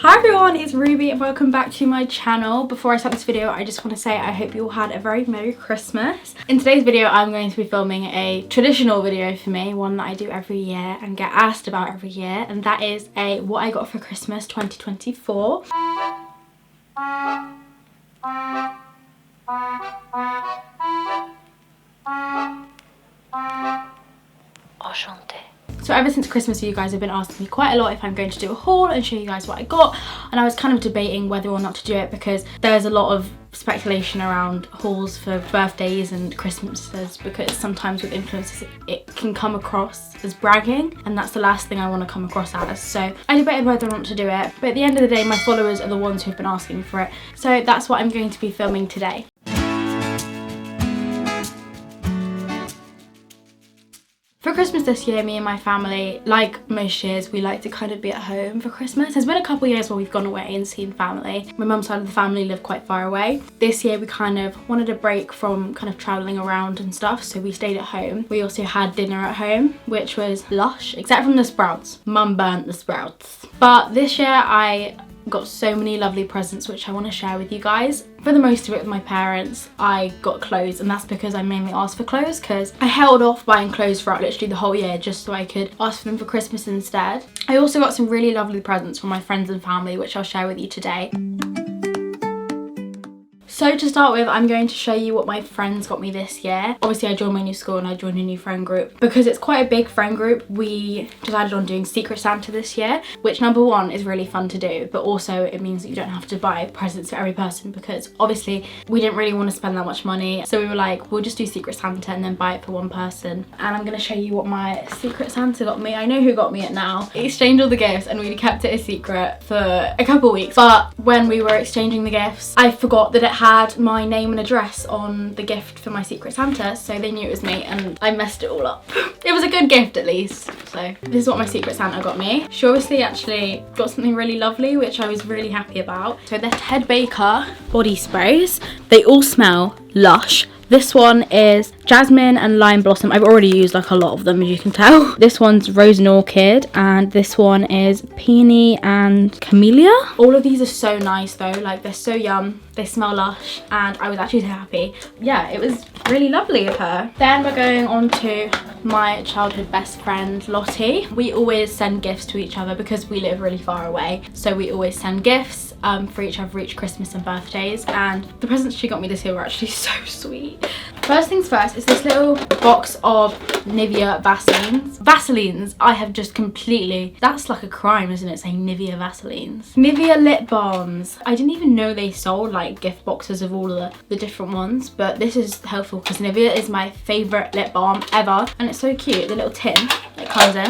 Hi everyone, it's Ruby and welcome back to my channel. Before I start this video, I just want to say I hope you all had a very Merry Christmas. In today's video, I'm going to be filming a traditional video for me, one that I do every year and get asked about every year, and that is a what I got for Christmas 2024. So ever since Christmas, you guys have been asking me quite a lot if I'm going to do a haul and show you guys what I got, and I was kind of debating whether or not to do it because there's a lot of speculation around hauls for birthdays and Christmases, because sometimes with influencers it can come across as bragging, and that's the last thing I want to come across as. So I debated whether or not to do it, but at the end of the day my followers are the ones who've been asking for it, so that's what I'm going to be filming today. For Christmas this year, me and my family, like most years, we like to kind of be at home for Christmas. There's been a couple of years where we've gone away and seen family. My mum's side of the family live quite far away. This year we kind of wanted a break from kind of travelling around and stuff, so we stayed at home. We also had dinner at home, which was lush, except from the sprouts. Mum burnt the sprouts. But this year I got so many lovely presents which I want to share with you guys. For the most of it with my parents, I got clothes, and that's because I mainly asked for clothes because I held off buying clothes throughout literally the whole year just so I could ask for them for Christmas instead. I also got some really lovely presents from my friends and family which I'll share with you today. So to start with, I'm going to show you what my friends got me this year. Obviously I joined my new school and I joined a new friend group. Because it's quite a big friend group, we decided on doing Secret Santa this year, which number one is really fun to do, but also it means that you don't have to buy presents for every person, because obviously we didn't really want to spend that much money. So we were like, we'll just do Secret Santa and then buy it for one person. And I'm gonna show you what my Secret Santa got me. I know who got me it now. We exchanged all the gifts and we kept it a secret for a couple of weeks. But when we were exchanging the gifts, I forgot that it had my name and address on the gift for my Secret Santa, so they knew it was me and I messed it all up. It was a good gift at least. So this is what my Secret Santa got me. She obviously actually got something really lovely which I was really happy about. So they're Ted Baker body sprays. They all smell lush. This one is Jasmine and Lime Blossom. I've already used like a lot of them, as you can tell. This one's Rose and Orchid, and this one is Peony and Camellia. All of these are so nice though, like they're so yum. They smell lush and I was actually so happy. Yeah, it was really lovely of her. Then we're going on to my childhood best friend, Lottie. We always send gifts to each other because we live really far away. So we always send gifts for each other each Christmas and birthdays, and the presents she got me this year were actually so sweet. First things first is this little box of Nivea Vaselines. Vaselines, I have just completely, that's like a crime, isn't it, saying Nivea Vaselines. Nivea lip balms. I didn't even know they sold like gift boxes of all of the different ones, but this is helpful because Nivea is my favourite lip balm ever, and it's so cute, the little tin it comes in.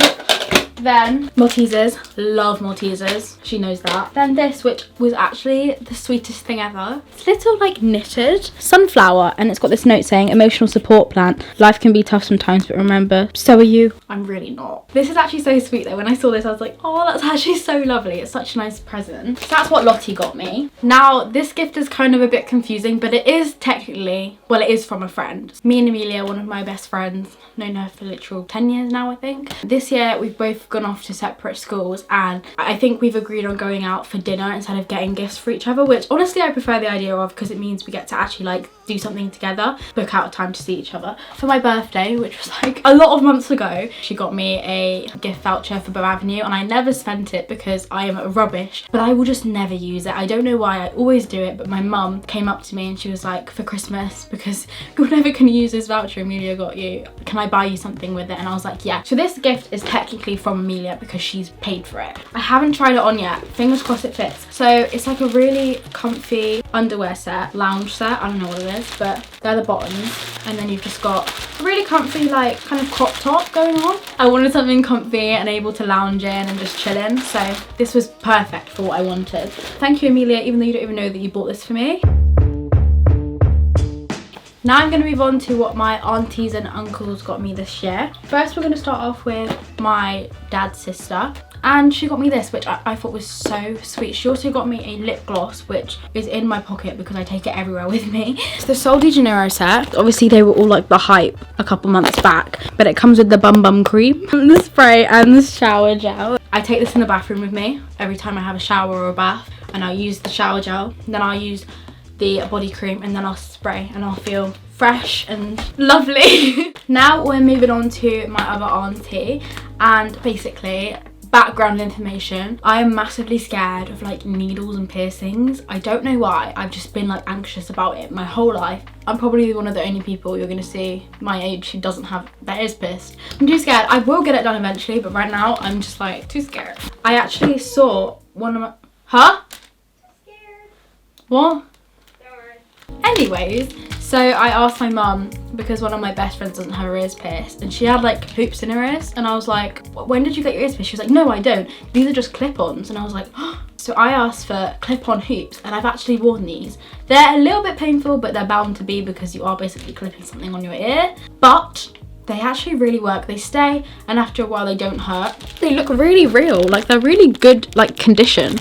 Then Maltesers, love Maltesers, she knows that. Then this, which was actually the sweetest thing ever. It's little like knitted sunflower, and it's got this note saying emotional support plant. Life can be tough sometimes, but remember, so are you. I'm really not. This is actually so sweet though. When I saw this I was like, oh, that's actually so lovely. It's such a nice present. So that's what Lottie got me. Now this gift is kind of a bit confusing, but it is technically, well, it is from a friend. Me and Amelia, one of my best friends, known her for literal 10 years now I think. This year we've both gone off to separate schools, and I think we've agreed on going out for dinner instead of getting gifts for each other, which honestly I prefer the idea of, because it means we get to actually like do something together, book out time to see each other. For my birthday, which was like a lot of months ago, she got me a gift voucher for Bow Avenue, and I never spent it because I am rubbish, but I will just never use it. I don't know why, I always do it, but my mum came up to me and she was like, for Christmas, because you're never gonna use this voucher Amelia got you, can I buy you something with it? And I was like, yeah. So this gift is technically from Amelia because she's paid for it. I haven't tried it on yet, fingers crossed it fits. So it's like a really comfy underwear set, lounge set, I don't know what it is, but they're the bottoms, and then you've just got a really comfy like kind of crop top going on. I wanted something comfy and able to lounge in and just chill in, so this was perfect for what I wanted. Thank you Amelia, even though you don't even know that you bought this for me. Now I'm going to move on to what my aunties and uncles got me this year. First we're going to start off with my dad's sister. And she got me this, which I thought was so sweet. She also got me a lip gloss, which is in my pocket because I take it everywhere with me. It's the Sol de Janeiro set. Obviously they were all like the hype a couple months back, but it comes with the bum bum cream, the spray and the shower gel. I take this in the bathroom with me every time I have a shower or a bath, and I'll use the shower gel, then I'll use the body cream, and then I'll spray and I'll feel fresh and lovely. Now we're moving on to my other auntie, and basically background information, I am massively scared of like needles and piercings. I don't know why, I've just been like anxious about it my whole life. I'm probably one of the only people you're gonna see my age who doesn't have their ears pierced. I'm too scared. I will get it done eventually, but right now I'm just like too scared. I actually saw one of my scared. What? Don't worry. Anyways, so I asked my mum, because one of my best friends doesn't have her ears pierced, and she had like hoops in her ears, and I was like, when did you get your ears pierced? She was like, no, I don't. These are just clip-ons. And I was like, oh. So I asked for clip-on hoops, and I've actually worn these. They're a little bit painful, but they're bound to be because you are basically clipping something on your ear. But they actually really work. They stay, and after a while they don't hurt. They look really real, like they're really good like condition.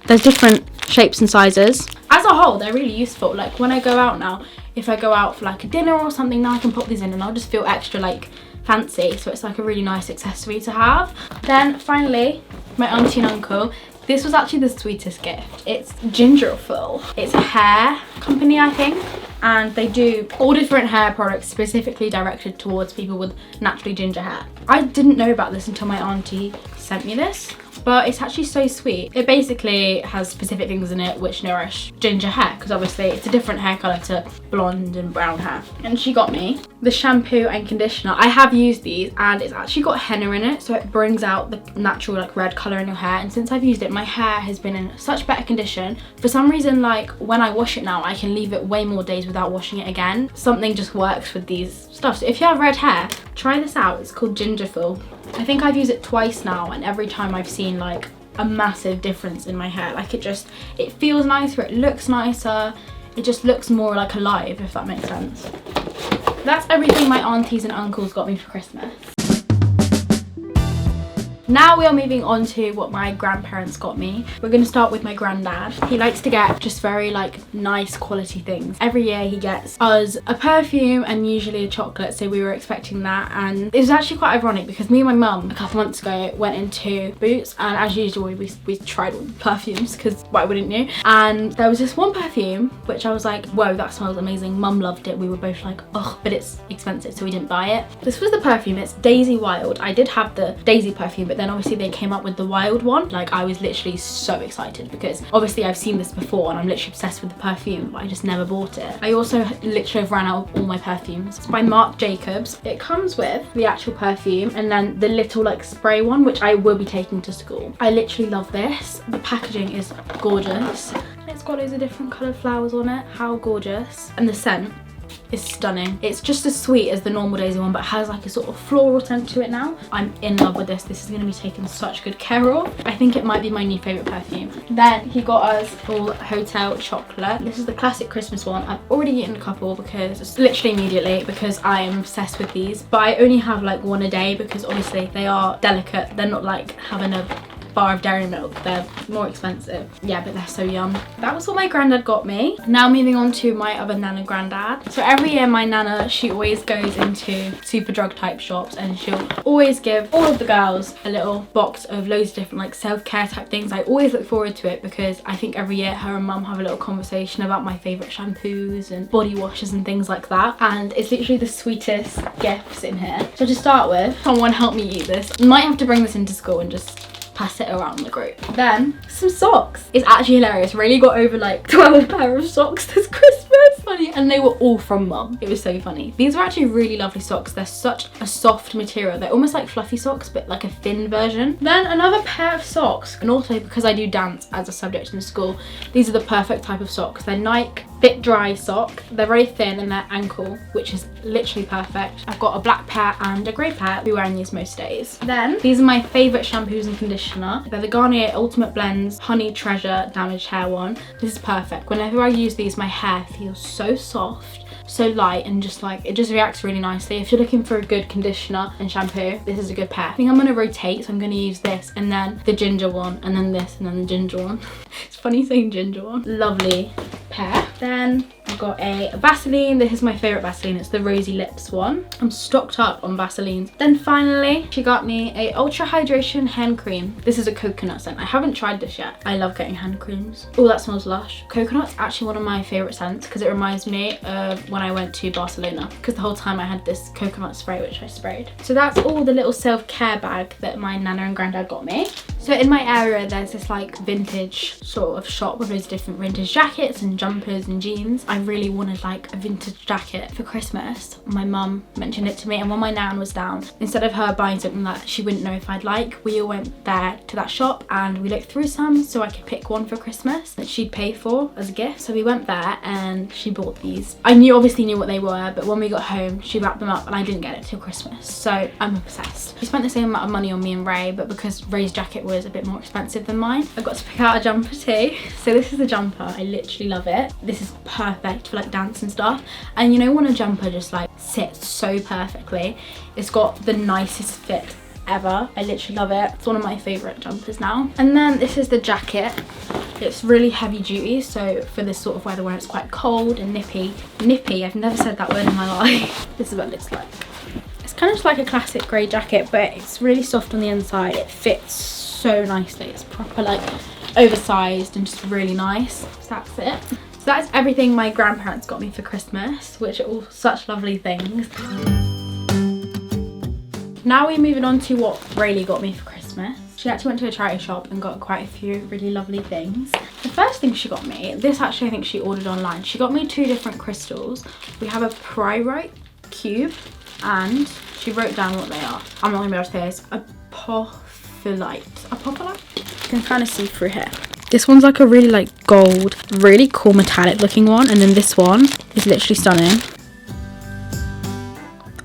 There's different shapes and sizes. As a whole, they're really useful. Like when I go out now, if I go out for like a dinner or something, now I can pop these in and I'll just feel extra like fancy. So it's like a really nice accessory to have. Then finally, my auntie and uncle. This was actually the sweetest gift. It's Gingerful. It's a hair company, I think, and they do all different hair products specifically directed towards people with naturally ginger hair. I didn't know about this until my auntie sent me this, but it's actually so sweet. It basically has specific things in it which nourish ginger hair, because obviously it's a different hair colour to blonde and brown hair. And she got me the shampoo and conditioner. I have used these and it's actually got henna in it, so it brings out the natural like red colour in your hair, and since I've used it my hair has been in such better condition. For some reason, like when I wash it now, I can leave it way more days without washing it again. Something just works with these stuff. So if you have red hair, try this out. It's called Gingerful. I think I've used it twice now, and every time I've seen like a massive difference in my hair. Like it feels nicer, it looks nicer, it just looks more like alive, if that makes sense. That's everything my aunties and uncles got me for Christmas. Now we are moving on to what my grandparents got me. We're going to start with my granddad. He likes to get just very like nice quality things. Every year he gets us a perfume and usually a chocolate, so we were expecting that. And it was actually quite ironic because me and my mum a couple months ago went into Boots, and as usual we tried all the perfumes because why wouldn't you? And there was this one perfume which I was like, whoa, that smells amazing. Mum loved it. We were both like, ugh, but it's expensive, so we didn't buy it. This was the perfume. It's Daisy Wild. I did have the Daisy perfume, but then obviously they came up with the wild one. Like I was literally so excited because obviously I've seen this before and I'm literally obsessed with the perfume, but I just never bought it. I also literally have ran out of all my perfumes. It's by Marc Jacobs. It comes with the actual perfume and then the little like spray one, which I will be taking to school. I literally love this. The packaging is gorgeous. It's got loads of different coloured flowers on it. How gorgeous. And the scent is stunning. It's just as sweet as the normal Daisy one, but has like a sort of floral scent to it now. I'm in love with this. This is going to be taken such good care of. I think it might be my new favourite perfume. Then he got us all Hotel Chocolate. This is the classic Christmas one. I've already eaten a couple because it's literally immediately because I am obsessed with these, but I only have like one a day because obviously they are delicate. They're not like having a bar of dairy milk. They're more expensive. Yeah, but they're so yum. That was what my granddad got me. Now moving on to my other nana granddad. So every year my nana, she always goes into Superdrug type shops and she'll always give all of the girls a little box of loads of different like self-care type things. I always look forward to it because I think every year her and mum have a little conversation about my favourite shampoos and body washes and things like that, and it's literally the sweetest gifts in here. So to start with, someone help me use this. Might have to bring this into school and just pass it around the group. Then some socks. It's actually hilarious. Really got over like 12 pair of socks this Christmas. Funny, and they were all from mum. It was so funny. These are actually really lovely socks. They're such a soft material. They're almost like fluffy socks, but like a thin version. Then another pair of socks, and also because I do dance as a subject in school, these are the perfect type of socks. They're Nike Fit Dry sock. They're very thin and they're ankle, which is literally perfect. I've got a black pair and a grey pair. I'll be wearing these most days. Then these are my favourite shampoos and conditioner. They're the Garnier Ultimate Blends Honey Treasure Damaged Hair one. This is perfect. Whenever I use these, my hair feels feels so soft, so light, and just like, it just reacts really nicely. If you're looking for a good conditioner and shampoo, this is a good pair. I think I'm gonna rotate, so I'm gonna use this and then the ginger one and then this and then the ginger one. It's funny saying ginger one. Lovely pair. Then I've got a Vaseline. This is my favourite Vaseline. It's the Rosy Lips one. I'm stocked up on Vaselines. Then finally, she got me a Ultra Hydration hand cream. This is a coconut scent. I haven't tried this yet. I love getting hand creams. Oh, that smells lush. Coconut's actually one of my favourite scents because it reminds me of when I went to Barcelona, because the whole time I had this coconut spray which I sprayed. So that's all the little self-care bag that my nana and granddad got me. So in my area there's this like vintage sort of shop with loads of different vintage jackets and jumpers and jeans. I really wanted like a vintage jacket for Christmas. My mum mentioned it to me, and when my nan was down, instead of her buying something that she wouldn't know if I'd like, we all went there to that shop and we looked through some so I could pick one for Christmas that she'd pay for as a gift. So we went there and she bought these. I obviously knew what they were, but when we got home she wrapped them up and I didn't get it till Christmas, so I'm obsessed. She spent the same amount of money on me and Ray, but because Ray's jacket was a bit more expensive than mine, I got to pick out a jumper too. So this is the jumper. I literally love it. This is perfect for like dance and stuff, and you know when a jumper just like sits so perfectly, it's got the nicest fit ever. I literally love it. It's one of my favorite jumpers now. And then this is the jacket. It's really heavy duty, so for this sort of weather where it's quite cold and nippy, I've never said that word in my life. This is what it looks like. It's kind of just like a classic grey jacket, but it's really soft on the inside. It fits so nicely. It's proper like oversized and just really nice. So that's it. So that's everything my grandparents got me for Christmas, which are all such lovely things. Now we're moving on to what Rayleigh got me for Christmas. She actually went to a charity shop and got quite a few really lovely things. The first thing she got me, this actually I think she ordered online. She got me 2 different crystals. We have a pyrite cube and she wrote down what they are. I'm not gonna be able to say this. Apophyllite. Apophyllite? You can kind of see through here. This one's like a really like gold, really cool metallic looking one, and then this one is literally stunning.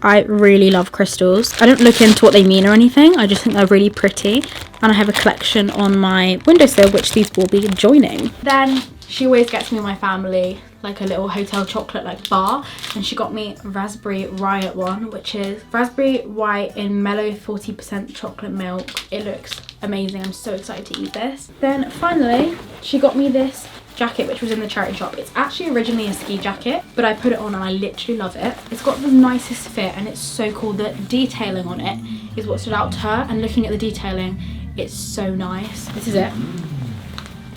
I really love crystals. I don't look into what they mean or anything. I just think they're really pretty. And I have a collection on my windowsill, which these will be joining. Then she always gets me and my family like a little hotel chocolate like bar. And she got me Raspberry Riot one, which is raspberry white in mellow 40% chocolate milk. It looks amazing. I'm so excited to eat this. Then finally, she got me this jacket which was in the charity shop. It's actually originally a ski jacket, but I put it on and I literally love it. It's got the nicest fit and it's so cool. The detailing on it is what stood out to her, and looking at the detailing, it's so nice. This is it.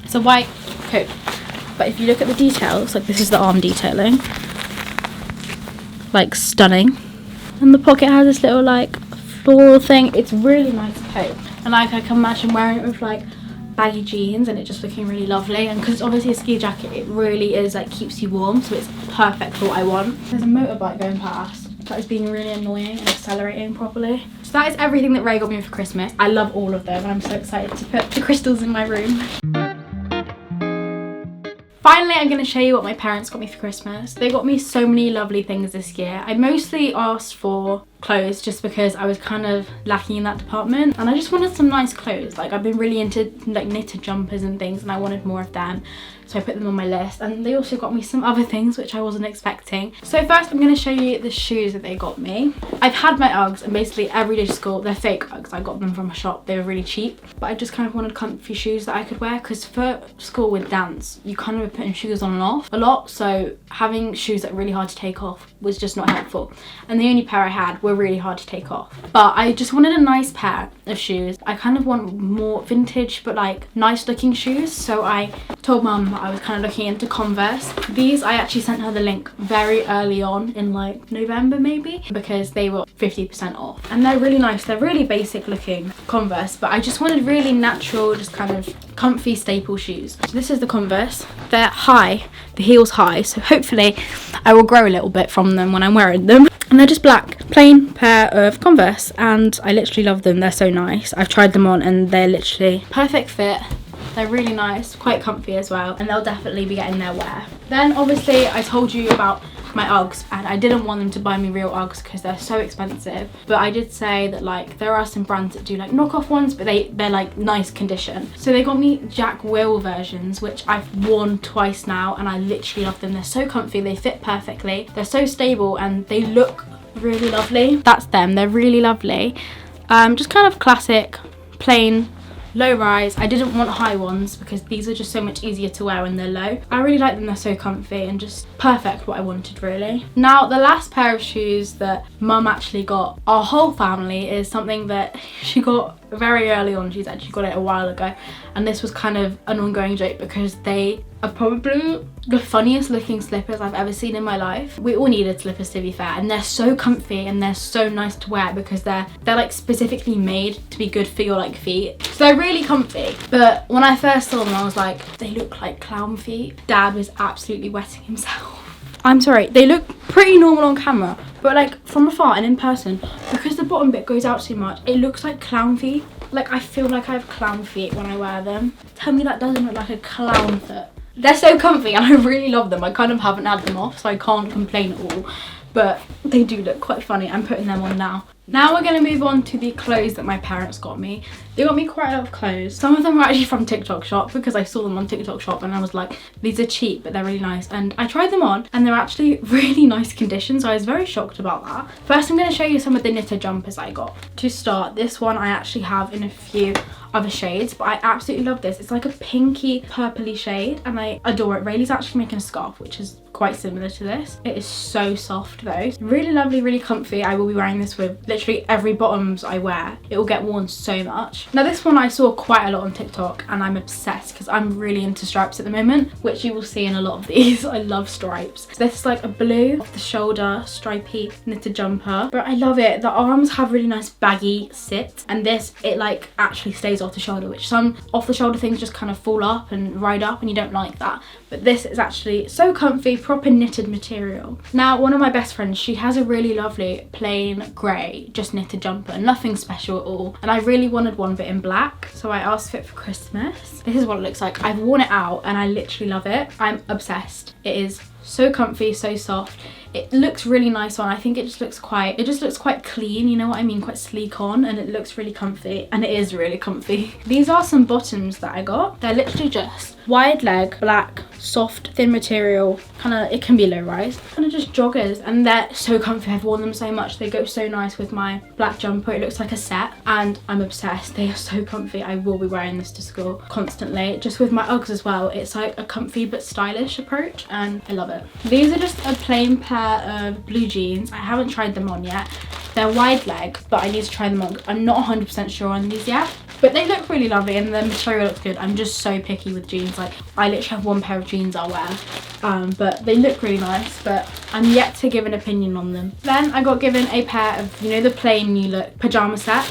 It's a white coat, but if you look at the details, like this is the arm detailing, like stunning, and the pocket has this little like floral thing. It's really nice coat, and like I can imagine wearing it with like baggy jeans and it just looking really lovely. And because it's obviously a ski jacket, it really is like keeps you warm, so it's perfect for what I want. There's a motorbike going past that is being really annoying and accelerating properly. So that is everything that Ray got me for Christmas. I love all of them and I'm so excited to put the crystals in my room. Finally, I'm going to show you what my parents got me for Christmas. They got me so many lovely things this year. I mostly asked for clothes just because I was kind of lacking in that department, and I just wanted some nice clothes. Like I've been really into like knitted jumpers and things, and I wanted more of them, so I put them on my list. And they also got me some other things which I wasn't expecting. So first I'm going to show you the shoes that they got me. I've had my Uggs, and basically every day to school, they're fake Uggs. I got them from a shop. They were really cheap, but I just kind of wanted comfy shoes that I could wear, because for school with dance you kind of are putting shoes on and off a lot, so having shoes that are really hard to take off was just not helpful. And the only pair I had were really hard to take off, but I just wanted a nice pair of shoes. I kind of want more vintage but like nice looking shoes, so I told mum that I was kind of looking into Converse. These I actually sent her the link very early on in like November maybe, because they were 50% off, and they're really nice. They're really basic looking Converse, but I just wanted really natural, just kind of comfy staple shoes. So this is the Converse. They're high, the heel's high, so hopefully I will grow a little bit from them when I'm wearing them. And they're just black, plain pair of Converse, and I literally love them. They're so nice. I've tried them on and they're literally perfect fit. They're really nice, quite comfy as well, and they'll definitely be getting their wear. Then obviously I told you about my Uggs, and I didn't want them to buy me real Uggs because they're so expensive, but I did say that like there are some brands that do like knockoff ones, but they're like nice condition. So they got me Jack Will versions, which I've worn twice now, and I literally love them. They're so comfy, they fit perfectly, they're so stable, and they look really lovely. That's them, they're really lovely. Just kind of classic, plain, low rise. I didn't want high ones because these are just so much easier to wear when they're low. I really like them, they're so comfy and just perfect what I wanted really. Now the last pair of shoes that mum actually got our whole family is something that she got very early on. She's actually got it a while ago, and this was kind of an ongoing joke because they are probably the funniest looking slippers I've ever seen in my life. We all needed slippers, to be fair, and they're so comfy and they're so nice to wear because they're like specifically made to be good for your like feet. So they're really comfy. But when I first saw them I was like, they look like clown feet. Dad was absolutely wetting himself. I'm sorry, they look pretty normal on camera, but like from afar and in person, because the bottom bit goes out too much, it looks like clown feet. Like I feel like I have clown feet when I wear them. Tell me that doesn't look like a clown foot. They're so comfy and I really love them. I kind of haven't had them off, so I can't complain at all, but they do look quite funny. I'm putting them on now. Now we're going to move on to the clothes that my parents got me. They got me quite a lot of clothes. Some of them were actually from TikTok Shop because I saw them on TikTok Shop and I was like, these are cheap but they're really nice, and I tried them on and they're actually really nice condition, so I was very shocked about that. First I'm going to show you some of the knitted jumpers I got. To start, this one I actually have in a few other shades, but I absolutely love this. It's like a pinky purpley shade and I adore it. Rayleigh's actually making a scarf which is quite similar to this. It is so soft though. Really lovely, really comfy. I will be wearing this with literally every bottoms I wear. It will get worn so much. Now this one I saw quite a lot on TikTok and I'm obsessed because I'm really into stripes at the moment, which you will see in a lot of these. I love stripes. So this is like a blue off the shoulder stripy knitted jumper, but I love it. The arms have really nice baggy sit, and this, it like actually stays off the shoulder, which some off the shoulder things just kind of fall up and ride up and you don't like that, but this is actually so comfy, proper knitted material. Now one of my best friends, she has a really lovely plain grey just knitted jumper, nothing special at all, and I really wanted one but in black, so I asked for it for Christmas. This is what it looks like. I've worn it out and I literally love it. I'm obsessed. It is so comfy, so soft. It looks really nice on. I think it just looks quite clean, you know what I mean, quite sleek on, and it looks really comfy, and it is really comfy. These are some bottoms that I got. They're literally just wide leg, black, soft, thin material, kind of, it can be low rise, kind of just joggers, and they're so comfy. I've worn them so much. They go so nice with my black jumper. It looks like a set and I'm obsessed. They are so comfy. I will be wearing this to school constantly. Just with my Uggs as well, it's like a comfy but stylish approach and I love it. These are just a plain pair of blue jeans. I haven't tried them on yet. They're wide leg, but I need to try them on. I'm not 100% sure on these yet, but they look really lovely and the material looks good. I'm just so picky with jeans. Like I literally have one pair of jeans I'll wear, but they look really nice, but I'm yet to give an opinion on them. Then I got given a pair of, you know, the plain New Look pajama set.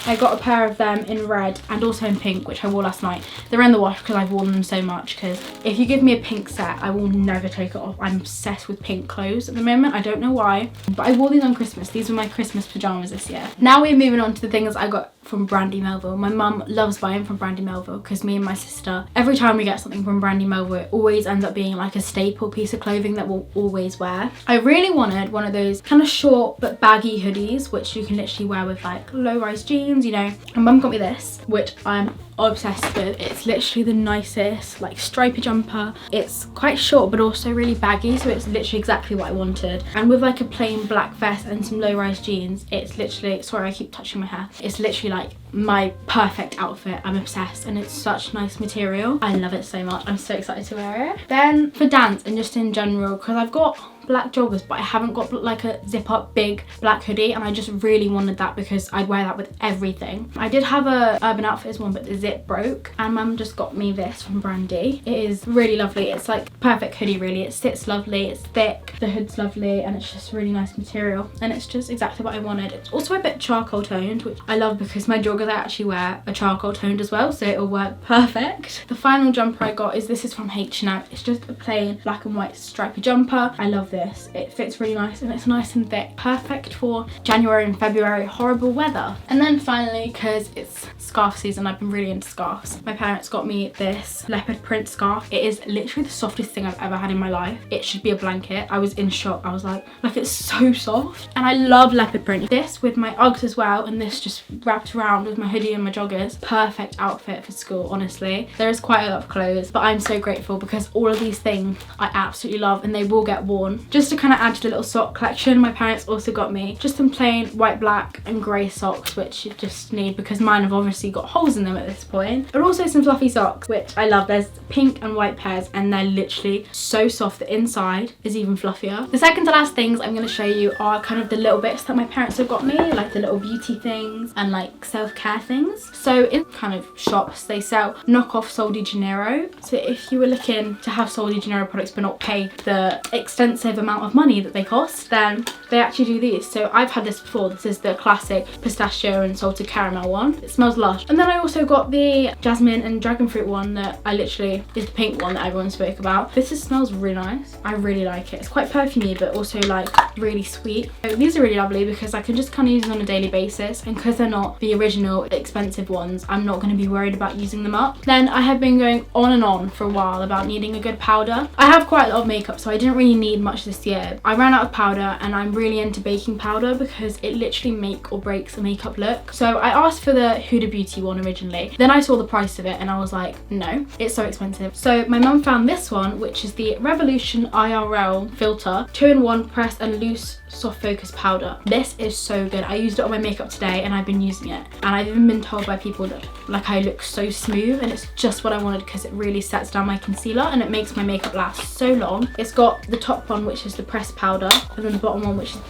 I got a pair of them in red and also in pink, which I wore last night. They're in the wash because I've worn them so much, because if you give me a pink set, I will never take it off. I'm obsessed with pink clothes at the moment. I don't know why, but I wore these on Christmas. These were my Christmas pajamas this year. Now we're moving on to the things I got from Brandy Melville. My mum loves buying from Brandy Melville because me and my sister, every time we get something from Brandy Melville, it always ends up being like a staple piece of clothing that we'll always wear. I really wanted one of those kind of short but baggy hoodies, which you can literally wear with like low-rise jeans, you know. And mum got me this, which I'm obsessed with. It's literally the nicest like stripy jumper. It's quite short but also really baggy, so it's literally exactly what I wanted. And with like a plain black vest and some low-rise jeans, it's literally, sorry I keep touching my hair, it's literally like my perfect outfit. I'm obsessed and it's such nice material. I love it so much. I'm so excited to wear it. Then for dance and just in general, because I've got black joggers but I haven't got like a zip up big black hoodie, and I just really wanted that because I'd wear that with everything. I did have a Urban Outfitters one but the zip broke, and mum just got me this from Brandy. It is really lovely. It's like perfect hoodie really. It sits lovely, it's thick, the hood's lovely, and it's just really nice material, and it's just exactly what I wanted. It's also a bit charcoal toned, which I love because my joggers joggers I actually wear are charcoal toned as well, so it'll work perfect. The final jumper I got is, this is from H&M. It's just a plain black and white stripy jumper. I love this. It fits really nice and it's nice and thick. Perfect for January and February horrible weather. And then finally, because it's scarf season, I've been really into scarves. My parents got me this leopard print scarf. It is literally the softest thing I've ever had in my life. It should be a blanket. I was in shock. I was like it's so soft. And I love leopard print. This with my Uggs as well, and this just wrapped around with my hoodie and my joggers. Perfect outfit for school, honestly. There is quite a lot of clothes, but I'm so grateful because all of these things I absolutely love and they will get worn. Just to kind of add to the little sock collection, my parents also got me just some plain white, black and grey socks, which you just need because mine have obviously got holes in them at this point. But also some fluffy socks, which I love. There's pink and white pairs and they're literally so soft. The inside is even fluffier. The second to last things I'm going to show you are kind of the little bits that my parents have got me, like the little beauty things and like self-care things. So in kind of shops they sell knockoff Sol de Janeiro. So if you were looking to have Sol de Janeiro products but not pay the extensive amount of money that they cost, then they actually do these. So I've had this before. This is the classic pistachio and salted caramel one. It smells lush. And then I also got the jasmine and dragon fruit one that I literally is the pink one that everyone spoke about. This smells really nice. I really like it. It's quite perfumey but also like really sweet. So these are really lovely because I can just kind of use them on a daily basis, and because they're not the original expensive ones, I'm not going to be worried about using them up. Then I have been going on and on for a while about needing a good powder. I have quite a lot of makeup, so I didn't really need much this year. I ran out of powder and I'm really into baking powder because it literally make or breaks a makeup look. So I asked for the Huda Beauty one originally. Then I saw the price of it and I was like, no, it's so expensive. So my mum found this one, which is the Revolution IRL Filter 2-in-1 Press and Loose Soft Focus Powder. This is so good. I used it on my makeup today and I've been using it, and I've even been told by people that like I look so smooth, and it's just what I wanted because it really sets down my concealer and it makes my makeup last so long. It's got the top one, which is the pressed powder, and then the bottom one, which is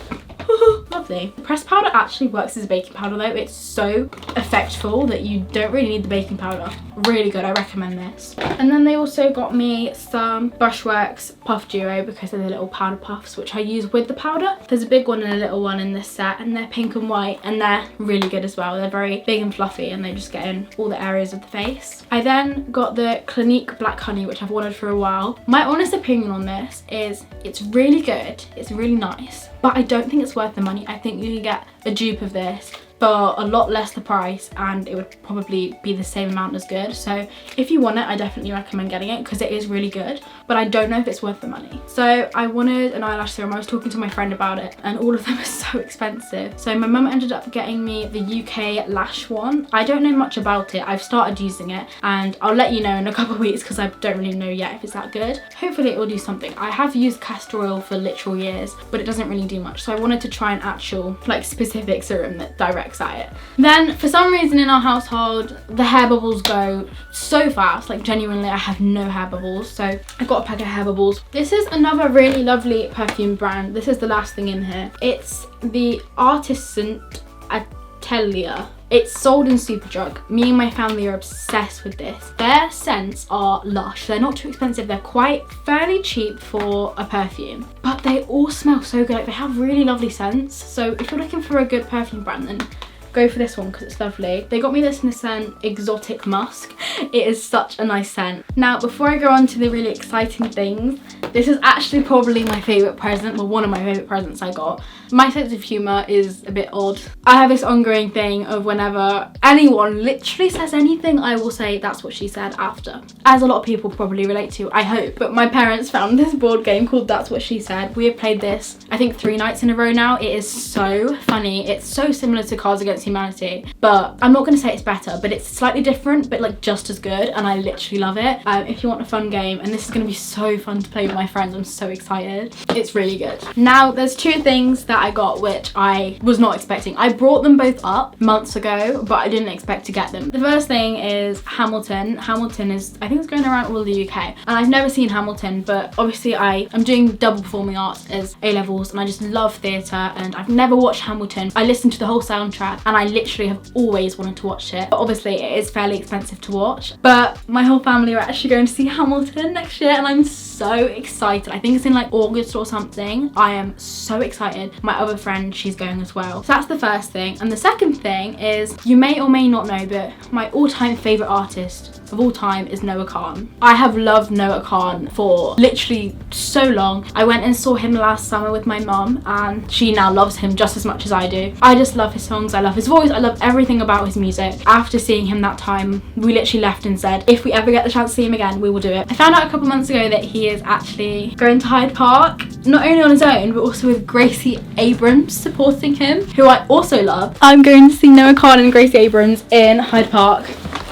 lovely. The pressed powder actually works as a baking powder though. It's so effectful that you don't really need the baking powder. Really good. I recommend this. And then they also got me some Brushworks Puff Duo because they're the little powder puffs which I use with the powder. There's a big one and a little one in this set, and they're pink and white and they're really good as well. They're very big and fluffy and they just get in all the areas of the face. I then got the Clinique Black Honey, which I've wanted for a while. My honest opinion on this is it's really good. It's really nice, but I don't think it's worth the money. I think you can get a dupe of this for a lot less the price and it would probably be the same amount as good. So if you want it, I definitely recommend getting it because it is really good, but I don't know if it's worth the money. So I wanted an eyelash serum. I was talking to my friend about it and all of them are so expensive. So my mum ended up getting me the UK lash one. I don't know much about it. I've started using it and I'll let you know in a couple of weeks because I don't really know yet if it's that good. Hopefully it will do something. I have used castor oil for literal years, but it doesn't really do much. So I wanted to try an actual like specific serum that directs at it. Then for some reason in our household the hair bubbles go so fast, like genuinely I have no hair bubbles, so I got a pack of hair bubbles. This is another really lovely perfume brand. This is the last thing in here. It's the Artisan Atelier. It's sold in Superdrug. Me and my family are obsessed with this. Their scents are lush. They're not too expensive. They're quite fairly cheap for a perfume, but they all smell so good. Like, they have really lovely scents. So if you're looking for a good perfume brand, then go for this one because it's lovely. They got me this in the scent Exotic Musk. It is such a nice scent. Now, before I go on to the really exciting things, this is actually probably my favourite present, well, one of my favourite presents I got. My sense of humour is a bit odd. I have this ongoing thing of whenever anyone literally says anything, I will say that's what she said after. As a lot of people probably relate to, I hope. But my parents found this board game called That's What She Said. We have played this, I think 3 nights in a row now. It is so funny. It's so similar to Cards Against Humanity, but I'm not going to say it's better, but it's slightly different, but like just as good, and I literally love it. If you want a fun game, and this is going to be so fun to play with my friends, I'm so excited. It's really good. Now, there's 2 things that I got which I was not expecting. I brought them both up months ago, but I didn't expect to get them. The first thing is Hamilton. Hamilton is, I think it's going around all the UK, and I've never seen Hamilton, but obviously I am doing double performing arts as A-levels, and I just love theatre, and I've never watched Hamilton. I listened to the whole soundtrack, and I literally have always wanted to watch it, but obviously it is fairly expensive to watch. But my whole family are actually going to see Hamilton next year, and I'm so so excited. I think it's in like August or something. I am so excited. My other friend, she's going as well. So that's the first thing. And the second thing is, you may or may not know, but my all-time favorite artist of all time is Noah Khan. I have loved Noah Khan for literally so long. I went and saw him last summer with my mum, and she now loves him just as much as I do. I just love his songs, I love his voice, I love everything about his music. After seeing him that time, we literally left and said, if we ever get the chance to see him again, we will do it. I found out a couple months ago that he is actually going to Hyde Park, not only on his own, but also with Gracie Abrams supporting him, who I also love. I'm going to see Noah Khan and Gracie Abrams in Hyde Park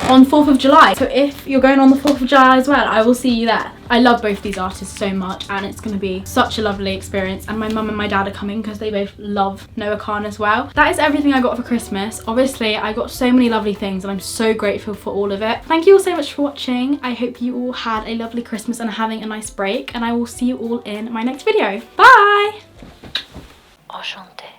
on 4th of July. So if you're going on the 4th of July as well, I will see you there. I love both these artists so much, and it's going to be such a lovely experience. And my mum and my dad are coming because they both love Noah Khan as well. That is everything I got for Christmas. Obviously, I got so many lovely things and I'm so grateful for all of it. Thank you all so much for watching. I hope you all had a lovely Christmas and are having a nice break, and I will see you all in my next video. Bye! Enchanté.